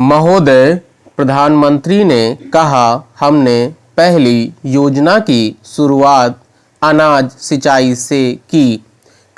महोदय, प्रधानमंत्री ने कहा हमने पहली योजना की शुरुआत अनाज सिंचाई से की।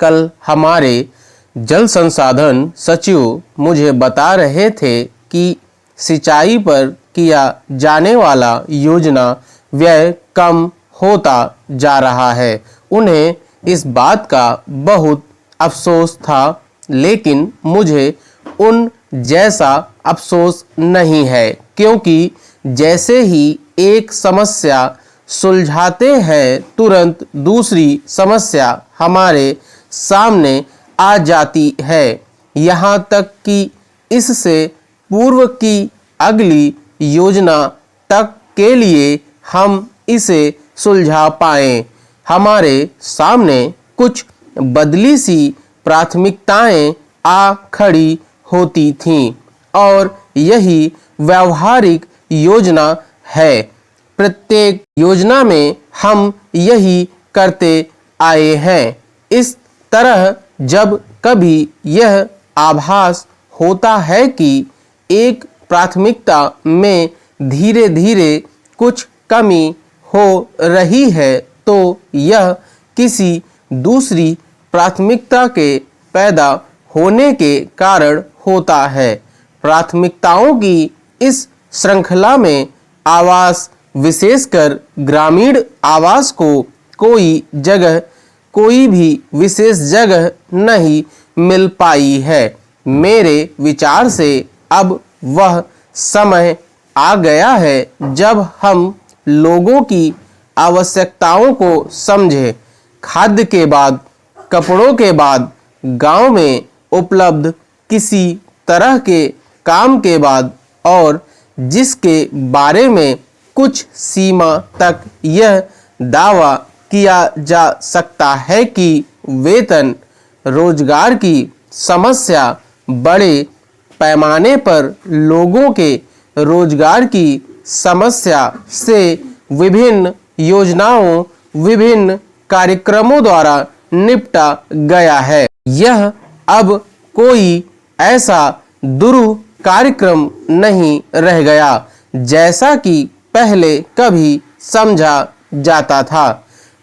कल हमारे जल संसाधन सचिव मुझे बता रहे थे कि सिंचाई पर किया जाने वाला योजना व्यय कम होता जा रहा है। उन्हें इस बात का बहुत अफसोस था, लेकिन मुझे उन जैसा अफसोस नहीं है, क्योंकि जैसे ही एक समस्या सुलझाते हैं तुरंत दूसरी समस्या हमारे सामने आ जाती है, यहाँ तक कि इससे पूर्व की अगली योजना तक के लिए हम इसे सुलझा पाएं। हमारे सामने कुछ बदली सी प्राथमिकताएं आ खड़ी होती थीं और यही व्यावहारिक योजना है। प्रत्येक योजना में हम यही करते आए हैं। इस तरह जब कभी यह आभास होता है कि एक प्राथमिकता में धीरे धीरे कुछ कमी हो रही है, तो यह किसी दूसरी प्राथमिकता के पैदा होने के कारण होता है। प्राथमिकताओं की इस श्रृंखला में आवास, विशेषकर ग्रामीण आवास को कोई भी विशेष जगह नहीं मिल पाई है। मेरे विचार से अब वह समय आ गया है जब हम लोगों की आवश्यकताओं को समझें। खाद्य के बाद, कपड़ों के बाद, गांव में उपलब्ध किसी तरह के काम के बाद, और जिसके बारे में कुछ सीमा तक यह दावा किया जा सकता है कि वेतन रोजगार की समस्या बड़े पैमाने पर लोगों के रोजगार की समस्या से विभिन्न योजनाओं, विभिन्न कार्यक्रमों द्वारा निपटा गया है। यह अब कोई ऐसा दुरूह कार्यक्रम नहीं रह गया जैसा कि पहले कभी समझा जाता था।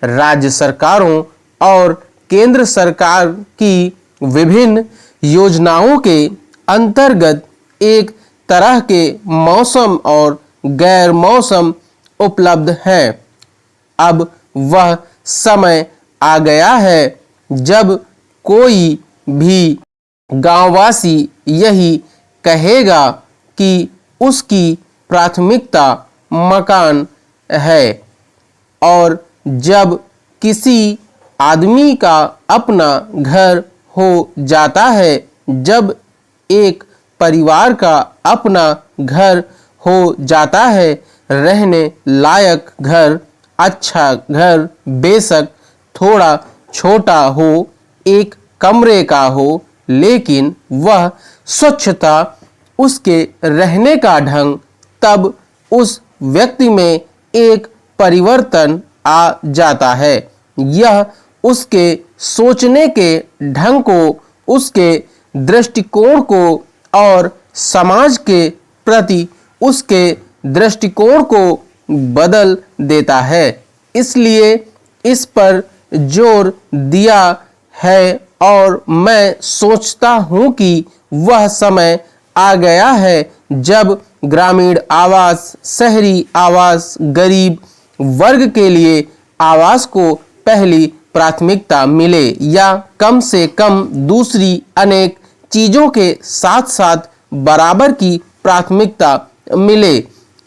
राज्य सरकारों और केंद्र सरकार की विभिन्न योजनाओं के अंतर्गत एक तरह के मौसम और गैर मौसम उपलब्ध हैं। अब वह समय आ गया है जब कोई भी गांववासी यही कहेगा कि उसकी प्राथमिकता मकान है, और जब किसी आदमी का अपना घर हो जाता है, जब एक परिवार का अपना घर हो जाता है, रहने लायक घर, अच्छा घर, बेशक थोड़ा छोटा हो, एक कमरे का हो, लेकिन वह स्वच्छता, उसके रहने का ढंग, तब उस व्यक्ति में एक परिवर्तन आ जाता है। यह उसके सोचने के ढंग को, उसके दृष्टिकोण को और समाज के प्रति उसके दृष्टिकोण को बदल देता है। इसलिए इस पर जोर दिया है और मैं सोचता हूँ कि वह समय आ गया है जब ग्रामीण आवास, शहरी आवास, गरीब वर्ग के लिए आवास को पहली प्राथमिकता मिले, या कम से कम दूसरी अनेक चीज़ों के साथ साथ बराबर की प्राथमिकता मिले।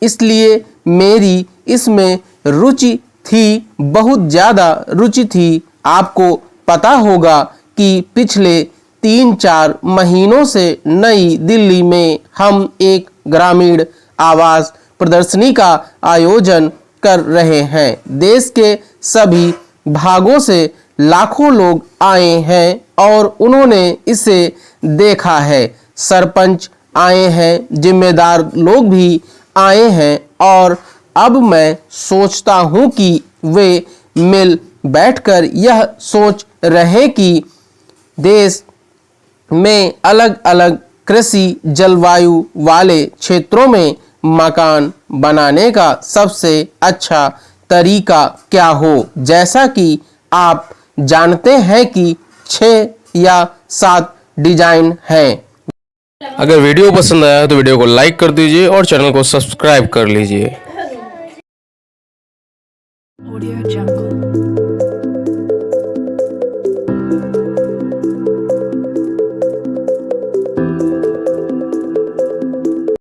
इसलिए मेरी इसमें रुचि थी, बहुत ज़्यादा रुचि थी। आपको पता होगा कि पिछले 3-4 महीनों से नई दिल्ली में हम एक ग्रामीण आवास प्रदर्शनी का आयोजन कर रहे हैं। देश के सभी भागों से लाखों लोग आए हैं और उन्होंने इसे देखा है। सरपंच आए हैं, जिम्मेदार लोग भी आए हैं, और अब मैं सोचता हूँ कि वे मिल बैठकर यह सोच रहे कि देश में अलग अलग कृषि जलवायु वाले क्षेत्रों में मकान बनाने का सबसे अच्छा तरीका क्या हो। जैसा कि आप जानते हैं कि 6 या 7 डिजाइन हैं। अगर वीडियो पसंद आया तो वीडियो को लाइक कर दीजिए और चैनल को सब्सक्राइब कर लीजिए।